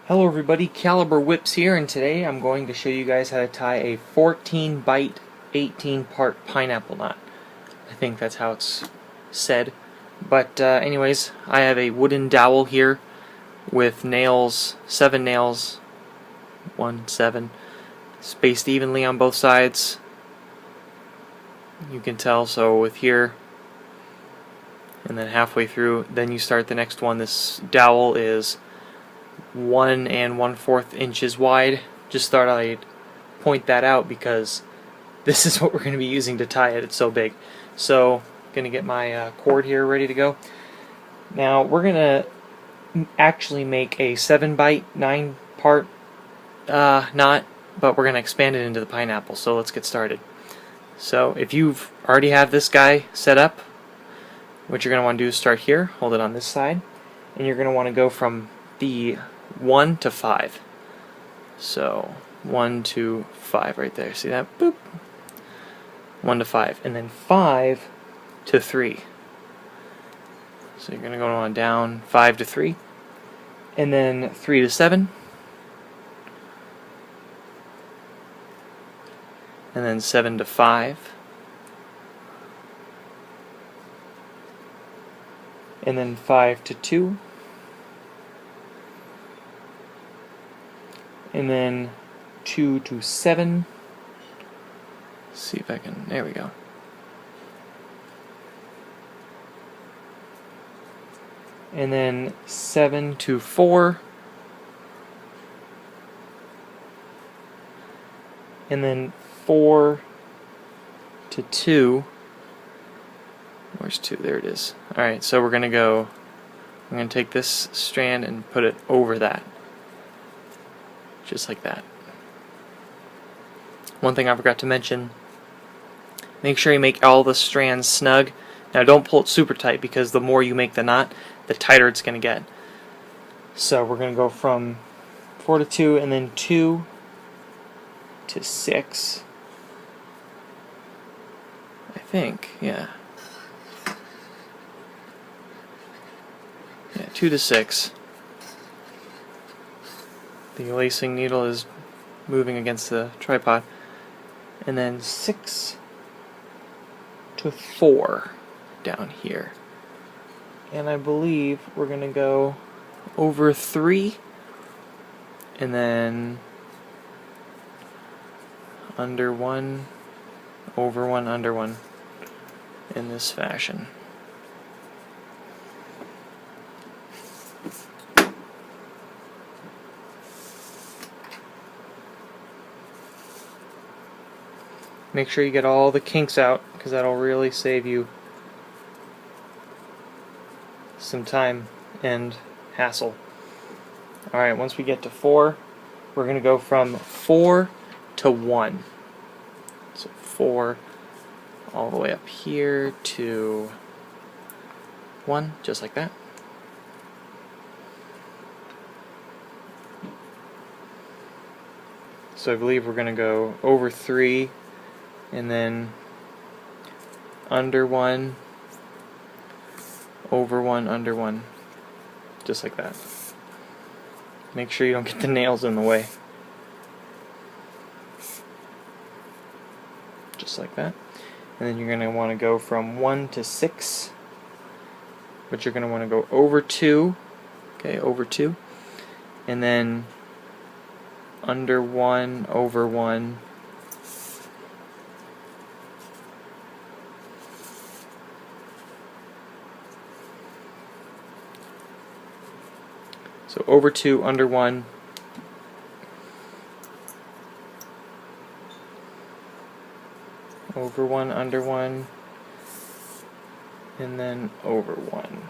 Hello everybody, Caliber Whips here, and today I'm going to show you guys how to tie a 14 Bight 18 part pineapple knot. I think that's how it's said. But anyways, I have a wooden dowel here with nails, 7 nails, 1, 7, spaced evenly on both sides. You can tell, so with here, and then halfway through, then you start the next one. This dowel is 1 1/4 inches wide. Just thought I'd point that out because this is what we're going to be using to tie it. It's so big. So, going to get my cord here ready to go. Now, we're going to actually make a 7 Bight 9 part knot, but we're going to expand it into the pineapple. So let's get started. So if you've already have this guy set up, what you're going to want to do is start here, hold it on this side, and you're going to want to go from the 1 to 5. So 1 to 5 right there. See that? Boop. 1 to 5. And then 5 to 3. So you're going to go on down 5 to 3. And then 3 to 7. And then 7 to 5. And then 5 to 2. And then 2 to 7. Let's see if I can, there we go. And then 7 to 4. And then 4 to 2. Where's 2? There it is. Alright, so we're going to go, I'm going to take this strand and put it over that. Just like that. One thing I forgot to mention, make sure you make all the strands snug. Now don't pull it super tight because the more you make the knot, the tighter it's going to get. So we're going to go from 4 to 2 and then 2 to 6. I think, yeah. Yeah, 2 to 6. The lacing needle is moving against the tripod. And then 6 to 4 down here. And I believe we're going to go over 3 and then under 1, over 1, under 1 in this fashion. Make sure you get all the kinks out because that'll really save you some time and hassle. Alright, once we get to 4, we're going to go from 4 to 1. So 4 all the way up here to 1, just like that. So I believe we're going to go over 3 and then under 1, over 1, under 1, just like that. Make sure you don't get the nails in the way. Just like that. And then you're going to want to go from 1 to 6, but you're going to want to go over 2, okay, over 2, and then under 1, over 1, so over 2, under 1, over 1, under 1, and then over 1.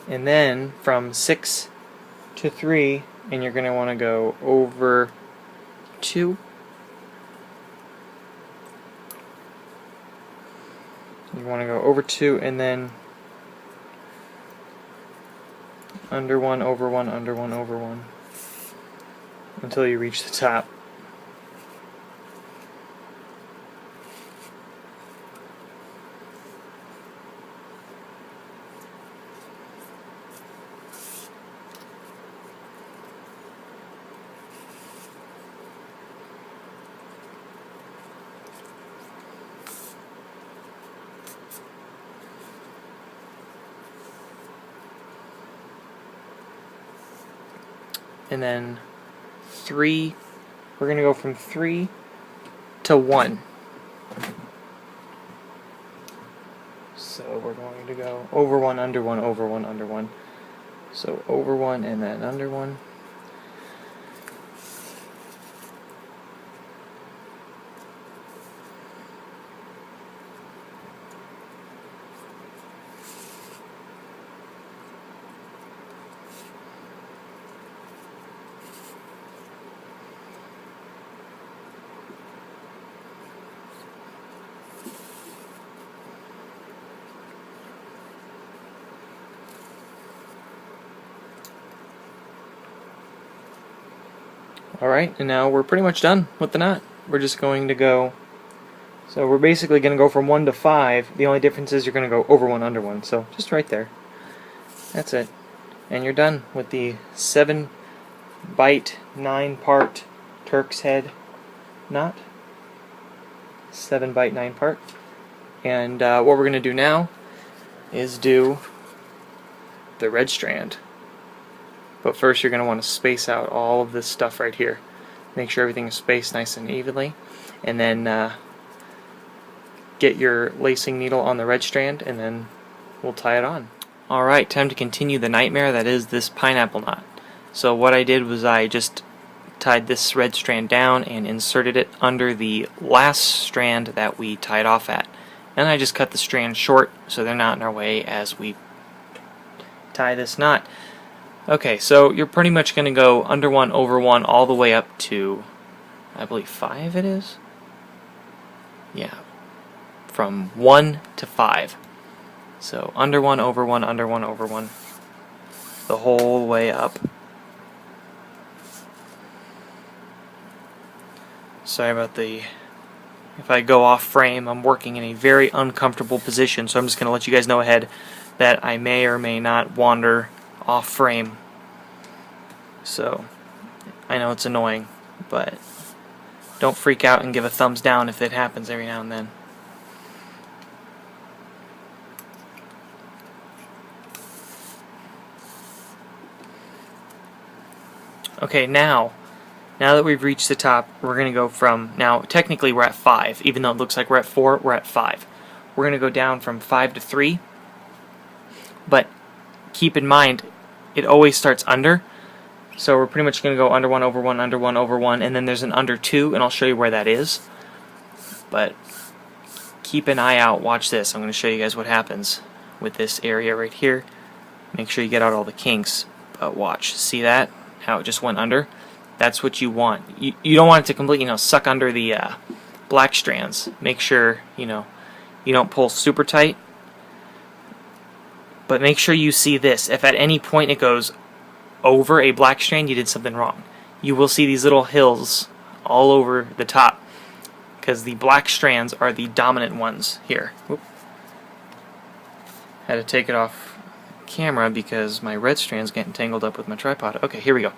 And then from 6 to 3, and you're going to want to go over 2. You want to go over 2 and then under 1, over 1, under 1, over 1 until you reach the top. and then 3. We're going to go from 3 to 1. So we're going to go over 1, under 1, over 1, under 1. So over 1 and then under 1. Alright, and now we're pretty much done with the knot. We're just going to go, so we're basically going to go from 1 to 5. The only difference is you're going to go over 1, under 1. So just right there. That's it. And you're done with the 7 Bight 9-part Turk's head knot. 7 Bight 9-part. And what we're going to do now is do the red strand. But first you're going to want to space out all of this stuff right here. Make sure everything is spaced nice and evenly. And then get your lacing needle on the red strand, and then we'll tie it on. Alright, time to continue the nightmare that is this pineapple knot. So what I did was I just tied this red strand down and inserted it under the last strand that we tied off at. And I just cut the strands short so they're not in our way as we tie this knot. Okay, so you're pretty much going to go under 1, over 1, all the way up to, I believe 5 it is? Yeah, from 1 to 5. So under 1, over 1, under 1, over 1, the whole way up. Sorry about the, if I go off frame, I'm working in a very uncomfortable position, so I'm just going to let you guys know ahead that I may or may not wander off frame. So I know it's annoying, but don't freak out and give a thumbs down if it happens every now and then. Okay, now that we've reached the top, we're going to go from, now technically we're at 5, even though it looks like we're at 4, we're at 5. We're going to go down from 5 to 3, but keep in mind, it always starts under, so we're pretty much going to go under 1, over 1, under 1, over 1, and then there's an under 2, and I'll show you where that is. But keep an eye out, watch this, I'm going to show you guys what happens with this area right here. Make sure you get out all the kinks, but watch, see that? How it just went under? That's what you want. You don't want it to completely, suck under the black strands. Make sure, you don't pull super tight. But make sure you see this. If at any point it goes over a black strand, you did something wrong. You will see these little hills all over the top, because the black strands are the dominant ones here. Whoop. Had to take it off camera because my red strand's getting tangled up with my tripod. Okay, here we go.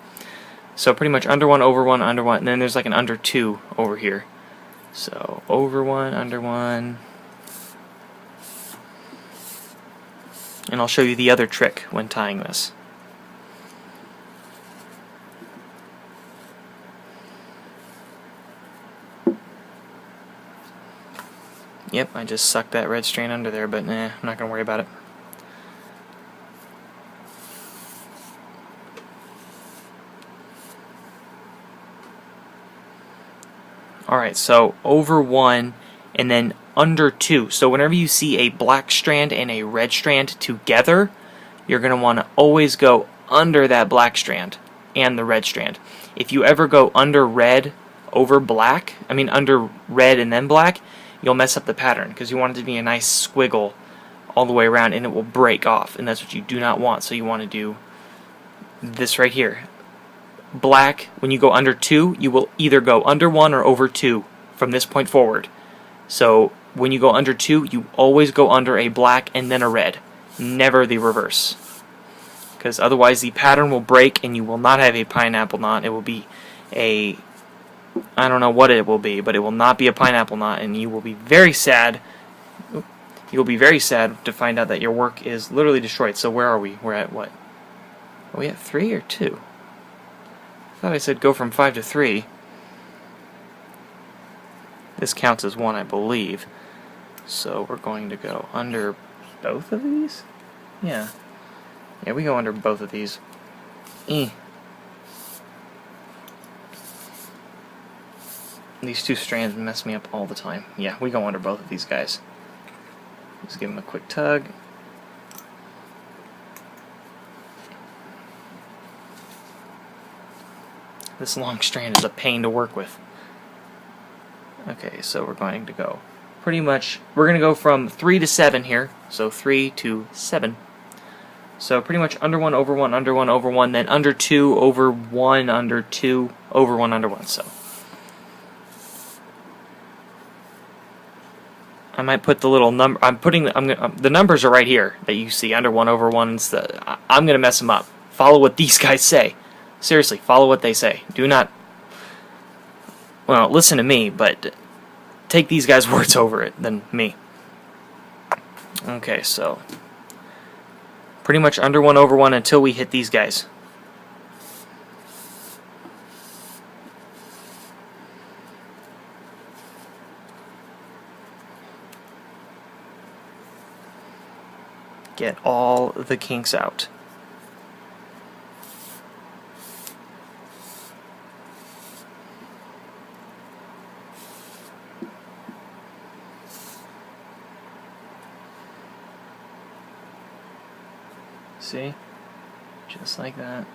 So pretty much under 1, over 1, under 1, and then there's like an under 2 over here. So over 1, under 1. And I'll show you the other trick when tying this. Yep, I just sucked that red strand under there, but I'm not going to worry about it. Alright, so over 1 and then under 2. So whenever you see a black strand and a red strand together, you're going to want to always go under that black strand and the red strand. If you ever go under red over black, under red and then black, you'll mess up the pattern because you want it to be a nice squiggle all the way around and it will break off, and that's what you do not want. So you want to do this right here. Black, when you go under 2, you will either go under 1 or over 2 from this point forward. So when you go under 2, you always go under a black and then a red, never the reverse, because otherwise the pattern will break and you will not have a pineapple knot. It will be a, I don't know what it will be, but it will not be a pineapple knot, and you will be very sad. You'll be very sad to find out that your work is literally destroyed. So where are we? We're at what? Are we at 3 or 2? thought I said go from 5 to 3. This counts as 1, I believe. So we're going to go under both of these? Yeah. Yeah, we go under both of these. These two strands mess me up all the time. Yeah, we go under both of these guys. Just give them a quick tug. This long strand is a pain to work with. Okay, so we're going to go pretty much, we're going to go from 3 to 7 here. So 3 to 7. So pretty much under 1, over 1, under 1, over 1, then under 2, over 1, under 2, over 1, under 1. So I might put the little number. The numbers are right here that you see under 1, over 1. I'm gonna mess them up. Follow what these guys say. Seriously, follow what they say. Do not. Well, listen to me, but take these guys' words over it than me. Okay, so pretty much under 1, over 1 until we hit these guys. Get all the kinks out. See? Just like that.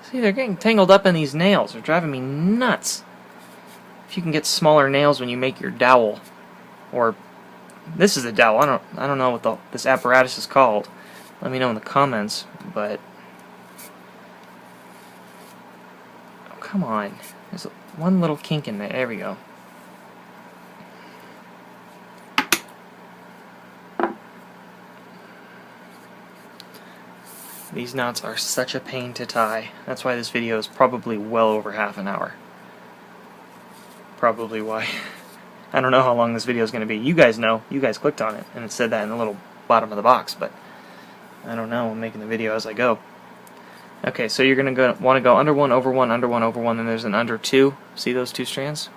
See, they're getting tangled up in these nails. They're driving me nuts. If you can get smaller nails when you make your dowel, or this is a dowel. I don't know what this apparatus is called. Let me know in the comments. But oh, come on, there's one little kink in there. There we go. These knots are such a pain to tie. That's why this video is probably well over half an hour. Probably why. I don't know how long this video is going to be. You guys know. You guys clicked on it, and it said that in the little bottom of the box, but I don't know. I'm making the video as I go. Okay, so you're going to want to go under 1, over 1, under 1, over 1, and there's an under 2. See those two strands?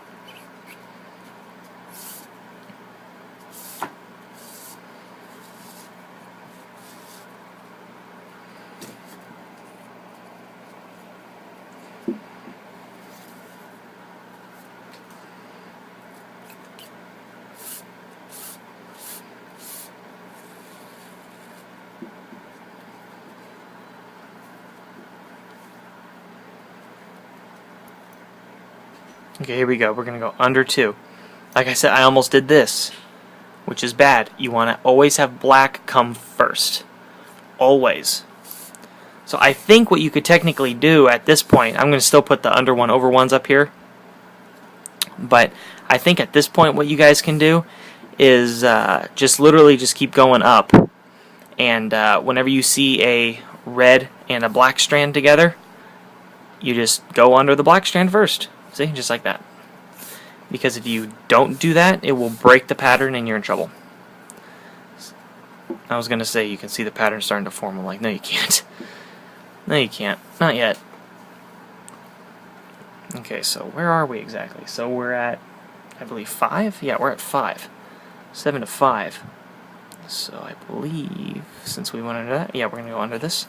Okay, here we go. We're going to go under 2. Like I said, I almost did this, which is bad. You want to always have black come first. Always. So I think what you could technically do at this point, I'm going to still put the under 1, over 1s up here, but I think at this point what you guys can do is just literally just keep going up, and whenever you see a red and a black strand together, you just go under the black strand first. See, just like that. Because if you don't do that, it will break the pattern and you're in trouble. I was going to say you can see the pattern starting to form. I'm like, no you can't. No you can't. Not yet. Okay, so where are we exactly? So we're at, I believe, 5? Yeah, we're at 5. 7 to 5. So I believe, since we went under that, yeah, we're going to go under this.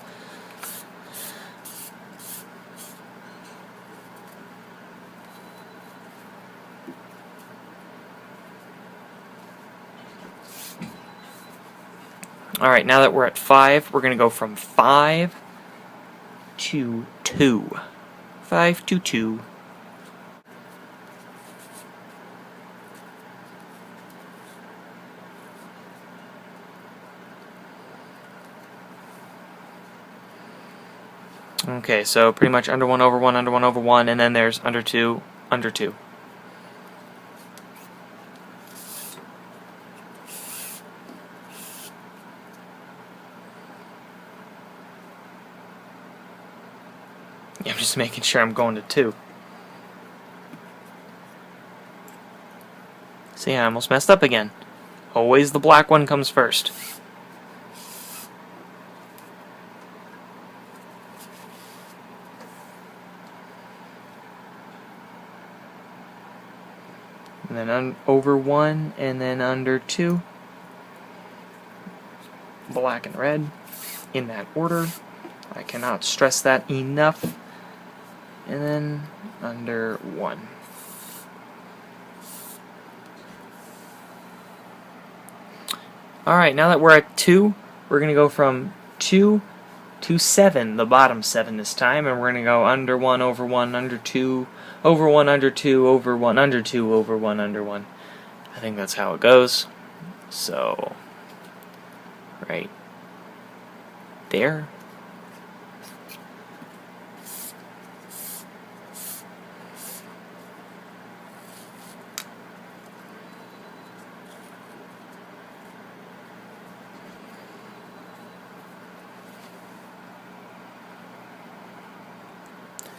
Alright, now that we're at 5, we're going to go from 5 to 2. 5 to 2. Okay, so pretty much under 1, over 1, under 1, over 1, and then there's under 2, under 2. I'm just making sure I'm going to 2. See, I almost messed up again. Always the black one comes first. And then over 1, and then under 2. Black and red, in that order. I cannot stress that enough. And then under 1. Alright, now that we're at 2, we're going to go from 2 to 7, the bottom 7 this time, and we're going to go under 1, over 1, under 2, over 1, under 2, over 1, under 2, over 1, under 1. I think that's how it goes. So, right there.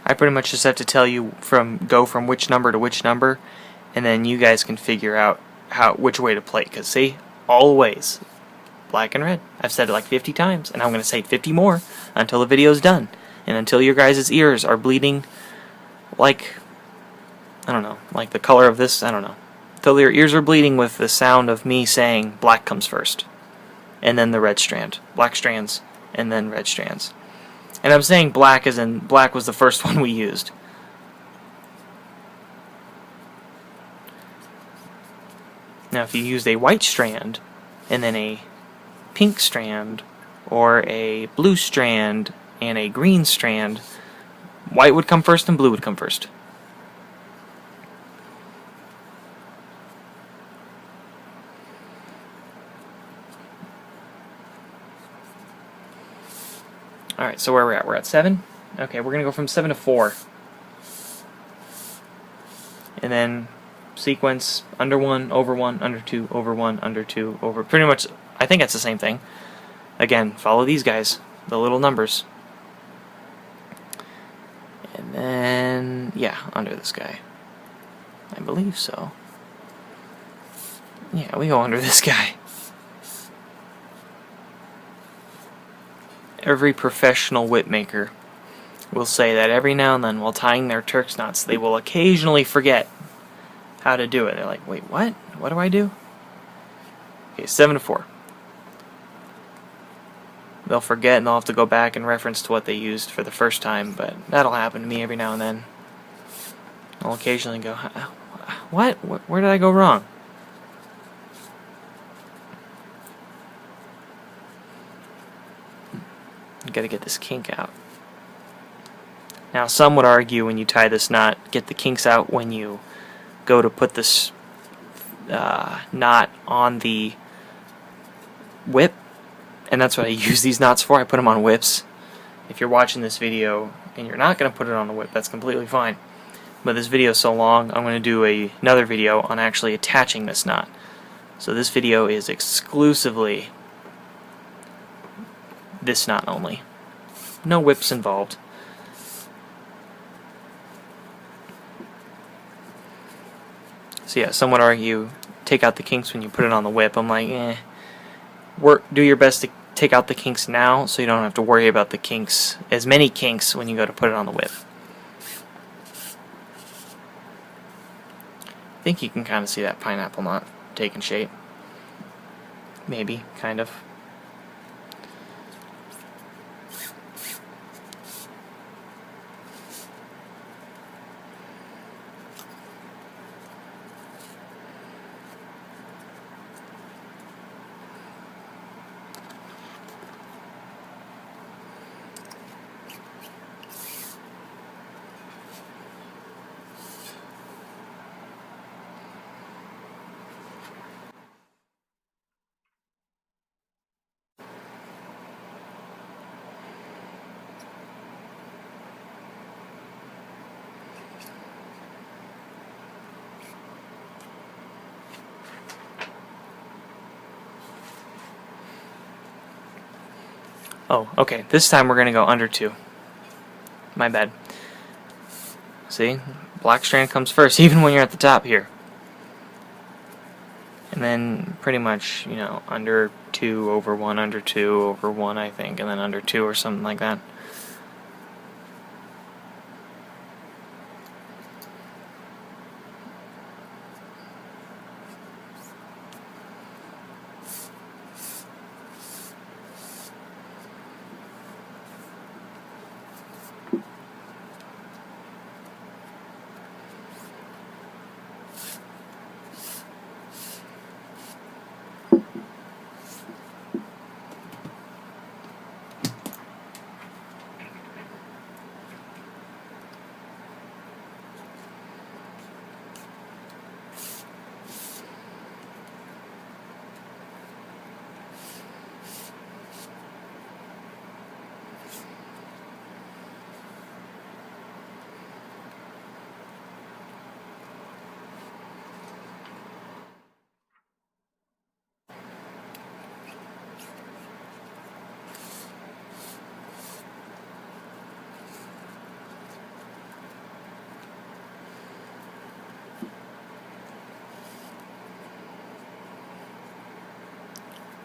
I pretty much just have to tell you go from which number to which number, and then you guys can figure out which way to play. Because see, always black and red. I've said it like 50 times, and I'm going to say it 50 more until the video's done, and until your guys' ears are bleeding like, I don't know, like the color of this, I don't know. Until your ears are bleeding with the sound of me saying black comes first, and then the red strand. Black strands, and then red strands. And I'm saying black as in black was the first one we used. Now if you used a white strand, and then a pink strand, or a blue strand, and a green strand, white would come first and blue would come first. Alright, so where are we at? We're at 7? Okay, we're going to go from 7 to 4. And then sequence under 1, over 1, under 2, over 1, under 2, over... Pretty much, I think that's the same thing. Again, follow these guys, the little numbers. And then, yeah, under this guy. I believe so. Yeah, we go under this guy. Every professional whip maker will say that every now and then while tying their Turks knots, they will occasionally forget how to do it. They're like, wait, what? What do I do? Okay, 7 to 4. They'll forget and they'll have to go back and reference to what they used for the first time, but that'll happen to me every now and then. I'll occasionally go, what? Where did I go wrong? You gotta get this kink out. Now, some would argue when you tie this knot, get the kinks out when you go to put this knot on the whip, and that's what I use these knots for. I put them on whips. If you're watching this video and you're not going to put it on the whip, that's completely fine. But this video is so long, I'm going to do another video on actually attaching this knot. So this video is exclusively this knot only. No whips involved. So yeah, some would argue take out the kinks when you put it on the whip. I'm like, do your best to take out the kinks now so you don't have to worry about the kinks, as many kinks, when you go to put it on the whip. I think you can kind of see that pineapple knot taking shape. Maybe, kind of. Oh, okay. This time we're going to go under 2. My bad. See? Black strand comes first, even when you're at the top here. and then pretty much, you know, under 2 over 1, under 2 over 1, I think, and then under 2 or something like that.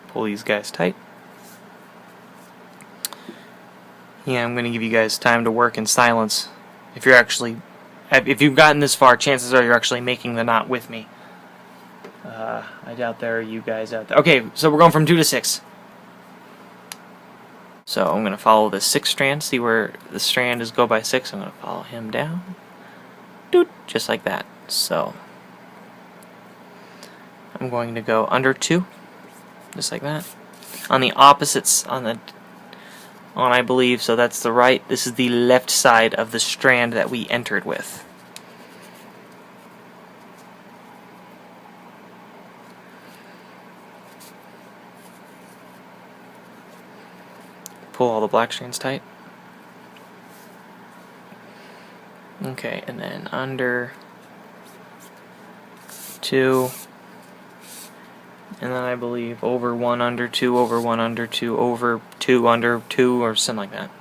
Pull these guys tight. Yeah, I'm going to give you guys time to work in silence. If you've gotten this far, chances are you're actually making the knot with me. I doubt there are you guys out there. Okay, so we're going from 2 to 6. So I'm going to follow the 6th strand, see where the strand is go by 6. I'm going to follow him down. Doot, just like that. So I'm going to go under 2, just like that. On the opposites, on I believe, so that's the right. This is the left side of the strand that we entered with. Pull all the black strands tight. Okay, and then under 2, and then I believe over 1, under 2, over 1, under 2, over 2, under 2, or something like that.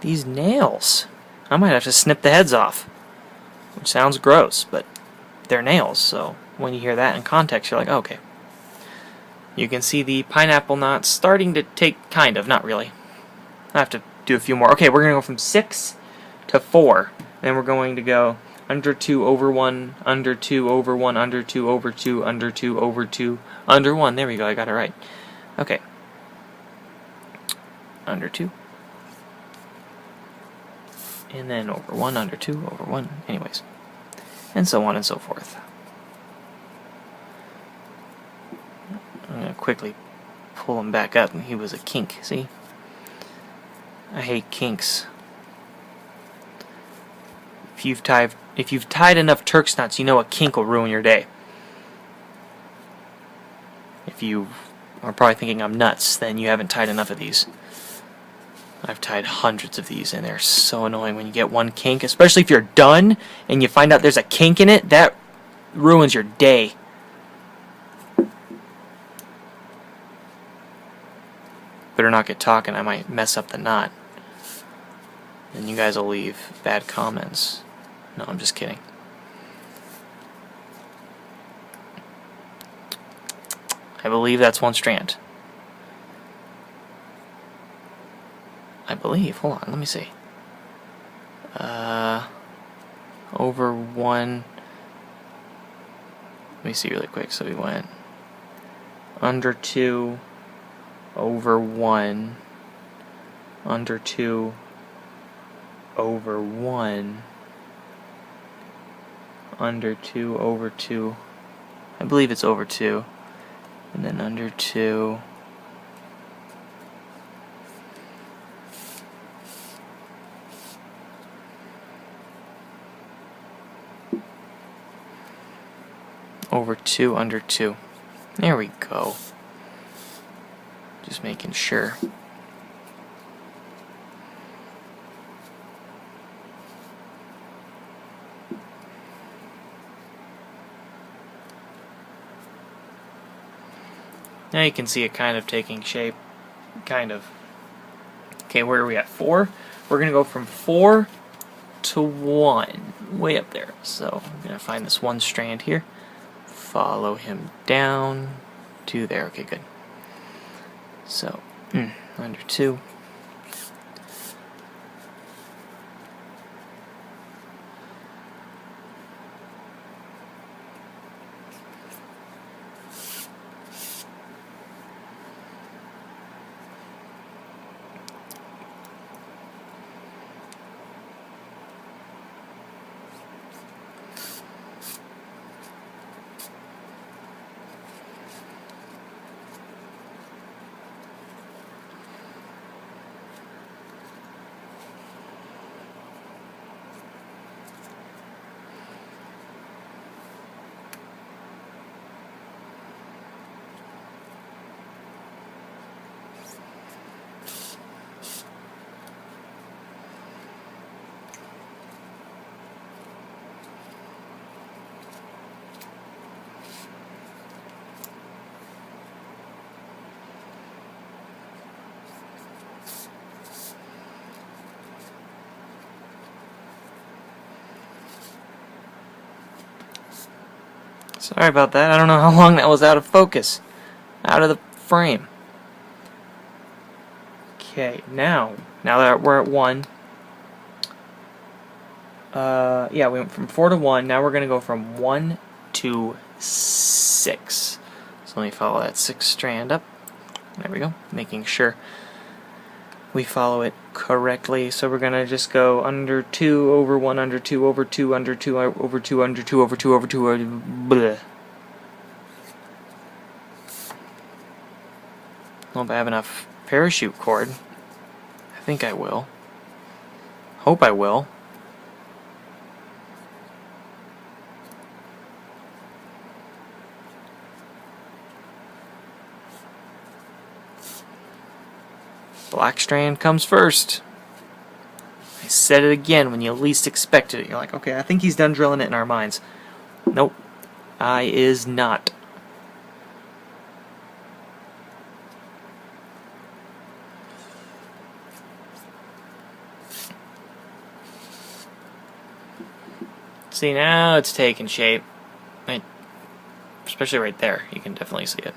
These nails. I might have to snip the heads off. Which sounds gross, but they're nails, so when you hear that in context, you're like, oh, okay. You can see the pineapple knot starting to take, kind of, not really. I have to do a few more. Okay, we're going to go from 6 to 4. Then we're going to go under 2, over 1, under 2, over 1, under 2, over 2, under 2, over 2, under 1. There we go, I got it right. Okay. Under 2. And then over 1, under 2, over 1, anyways. And so on and so forth. I'm going to quickly pull him back up, and he was a kink, see? I hate kinks. If you've tied enough Turks knots, you know a kink will ruin your day. If you are probably thinking I'm nuts, then you haven't tied enough of these. I've tied hundreds of these, and they're so annoying when you get one kink, especially if you're done and you find out there's a kink in it. That ruins your day. Better not get talking, I might mess up the knot. And you guys will leave bad comments. No, I'm just kidding. I believe that's one strand. I believe. Hold on, let me see. Over 1. Let me see really quick. So we went under 2, over 1, under 2, over 1, under 2, over 2. I believe it's over 2. And then under 2. over 2, under 2. There we go. Just making sure. Now you can see it kind of taking shape. Kind of. Okay, where are we at? 4? We're going to go from 4 to 1. Way up there. So I'm going to find this one strand here. Follow him down to there. Okay, good. So, under 2. Sorry about that. I don't know how long that was out of focus. Out of the frame. Okay, now that we're at 1. Yeah, we went from 4 to 1. Now we're going to go from 1 to 6. So let me follow that 6th strand up. There we go. Making sure we follow it correctly. So we're going to just go under 2, over 1, under 2, over 2, under 2, over 2, under 2, over 2, over 2, bleh. Hope I have enough parachute cord. I think I will. Hope I will. Black strand comes first. I said it again when you least expected it. You're like, okay, I think he's done drilling it in our minds. Nope. I is not. See, now it's taking shape. Especially right there. You can definitely see it.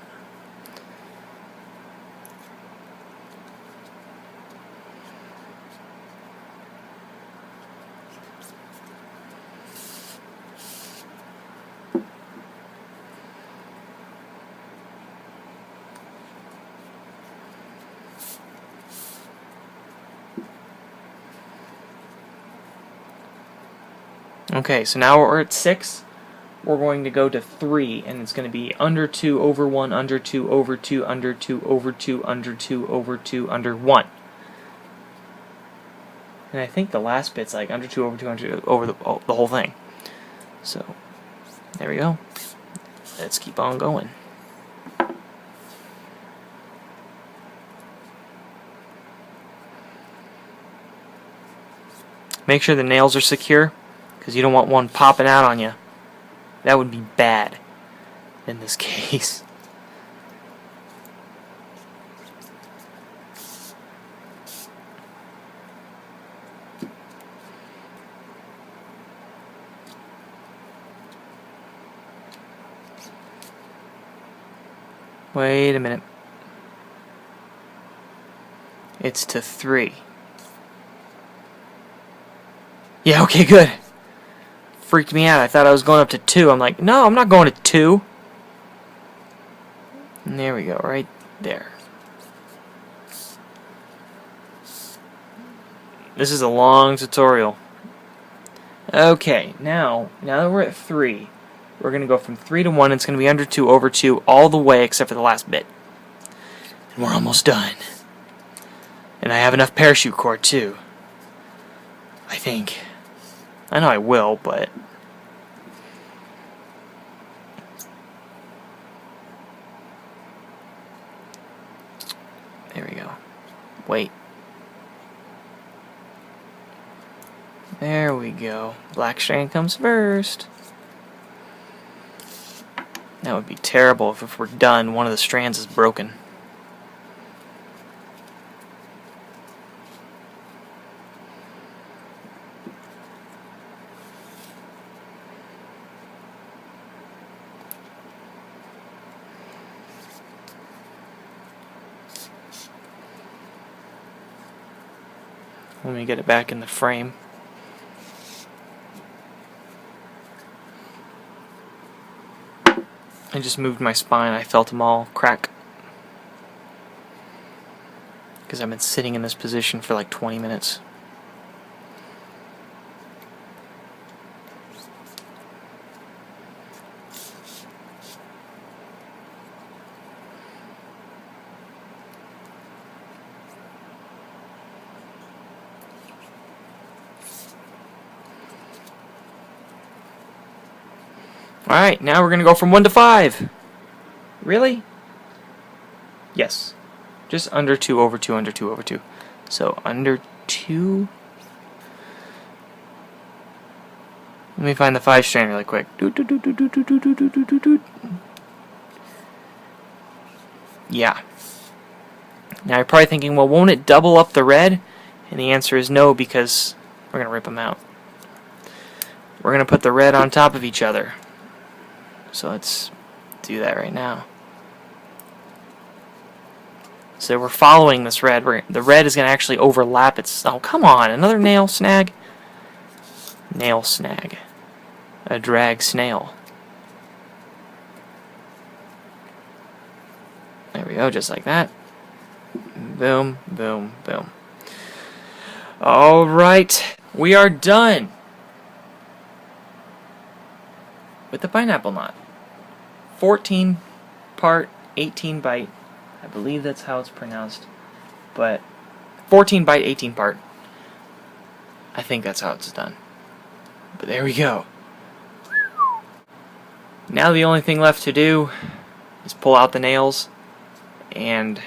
Okay, so now we're at 6. We're going to go to 3, and it's going to be under 2, over 1, under 2, over 2, under 2, over 2, under 2, over 2, under 1. And I think the last bit's like under 2, over 2, under 2, over the whole thing. So, there we go. Let's keep on going. Make sure the nails are secure, because you don't want one popping out on you. That would be bad in this case. Wait a minute. It's to 3. Yeah, okay, good. Freaked me out. I thought I was going up to 2. I'm like, no, I'm not going to 2. And there we go, right there. This is a long tutorial. Okay, now that we're at 3, we're going to go from 3 to 1. It's going to be under 2, over 2, all the way except for the last bit. And we're almost done. And I have enough parachute cord, too. I think. I know I will, but... Wait. There we go. Black strand comes first. That would be terrible if we're done, one of the strands is broken. Let me get it back in the frame. I just moved my spine. I felt them all crack. Because I've been sitting in this position for like 20 minutes. Alright, now we're going to go from 1 to 5. Really? Yes. Just under 2 over 2 under 2 over 2. So under 2. Let me find the 5 strand really quick. Yeah. Now you're probably thinking, well, won't it double up the red? And the answer is no, because we're going to rip them out. We're going to put the red on top of each other. So let's do that right now. So we're following this red. The red is going to actually overlap its... Oh, come on. Another nail snag. Nail snag. A drag snail. There we go, just like that. Boom, boom, boom. Alright, we are done with the pineapple knot. 14 part, 18 Bight. I believe that's how it's pronounced. But 14 Bight, 18 part. I think that's how it's done. But there we go. Now the only thing left to do is pull out the nails, and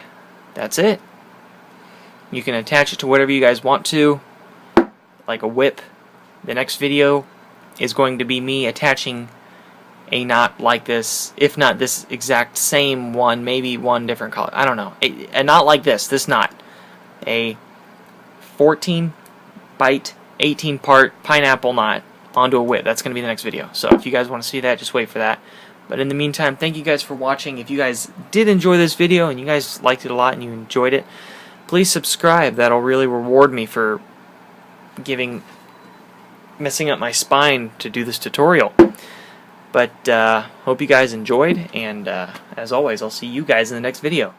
that's it. You can attach it to whatever you guys want to, like a whip. The next video is going to be me attaching a knot like this, if not this exact same one, maybe one different color. I don't know. A knot like this knot. A 14 Bight, 18 part pineapple knot onto a whip. That's going to be the next video. So if you guys want to see that, just wait for that. But in the meantime, thank you guys for watching. If you guys did enjoy this video and you guys liked it a lot and you enjoyed it, please subscribe. That'll really reward me for messing up my spine to do this tutorial. But hope you guys enjoyed, and as always, I'll see you guys in the next video.